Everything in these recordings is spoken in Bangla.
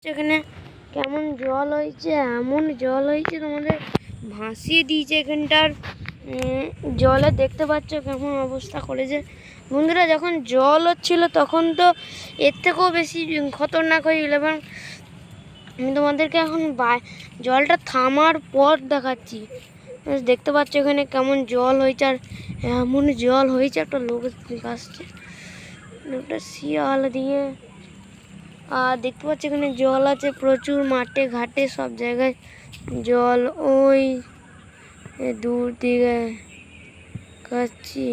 এখানে কেমন জল হয়েছে, এমন জল হয়েছে তোমাদের ভাসিয়ে দিয়েছে এখানটার জলে। দেখতে পাচ্ছ কেমন অবস্থা করেছে বন্ধুরা। যখন জল হচ্ছিল তখন তো এর থেকেও বেশি খতরনাক হয়ে গেল। এবং আমি তোমাদেরকে এখন জলটা থামার পর দেখাচ্ছি। দেখতে পাচ্ছ এখানে কেমন জল হয়েছে, আর এমন জল হয়েছে একটা লোক আসছে, একটা শিয়াল দিয়ে। আর দেখতে পাচ্ছি এখানে জল আছে প্রচুর, মাঠে ঘাটে সব জায়গায় জল। ওই দূর দিকে কাচ্ছি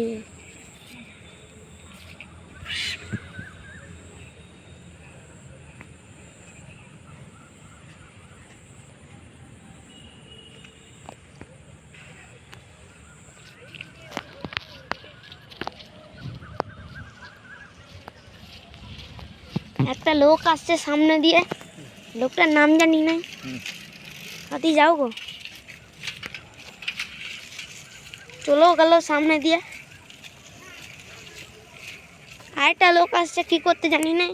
একটা লোক আসছে সামনে দিয়ে, লোকটার নাম জানি না। হাতি যাও গো, চলো গেল সামনে দিয়ে। আরেকটা লোক আসছে কি করতে জানি না।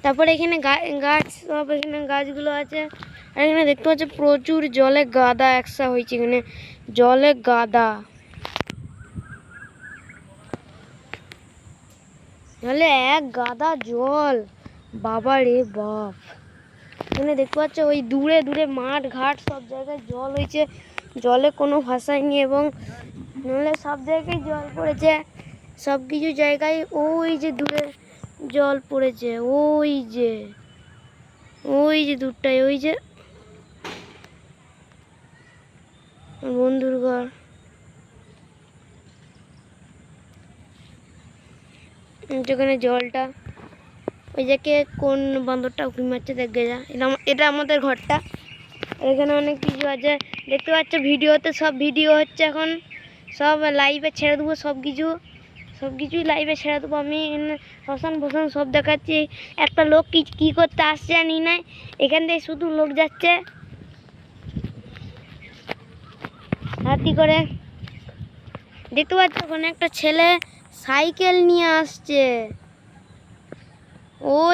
তারপরে এখানে গাছ, সব এখানে গাছগুলো আছে। আর এখানে দেখতে পাচ্ছি প্রচুর জলে গাদা একসা হয়েছে, এখানে জলে গাদা, জলে এক গাদা জল, বাবা রে বাপ। এখানে দেখতে পাচ্ছ ওই দূরে দূরে মাঠ ঘাট সব জায়গায় জল হয়েছে, জলে কোনো ভাষায়নি। এবং নাহলে সব জায়গায় জল পড়েছে, সব কিছু জায়গায়। ওই যে দূরে জল পড়েছে, ওই যে দূরটায়, ওই যে বন্ধুর ঘর। যেখানে জলটা, ওই যে কে কোন বান্দরটা উঁকি মারছে দেখে যা। এটা আমাদের ঘরটা। এখানে অনেক কিছু আছে দেখতে পাচ্ছ। ভিডিওতে সব ভিডিও হচ্ছে এখন, সব লাইভে ছেড়ে দেবো। সব কিছুই লাইভে ছেড়ে দেবো আমি। শ্মশান ফশান সব দেখাচ্ছি। একটা লোক কি করতে আসছে জানি না, এখান থেকে শুধু লোক যাচ্ছে হাতি করে। দেখতে পাচ্ছ ওখানে একটা ছেলে সাইকেল নিয়ে আসছে, ওই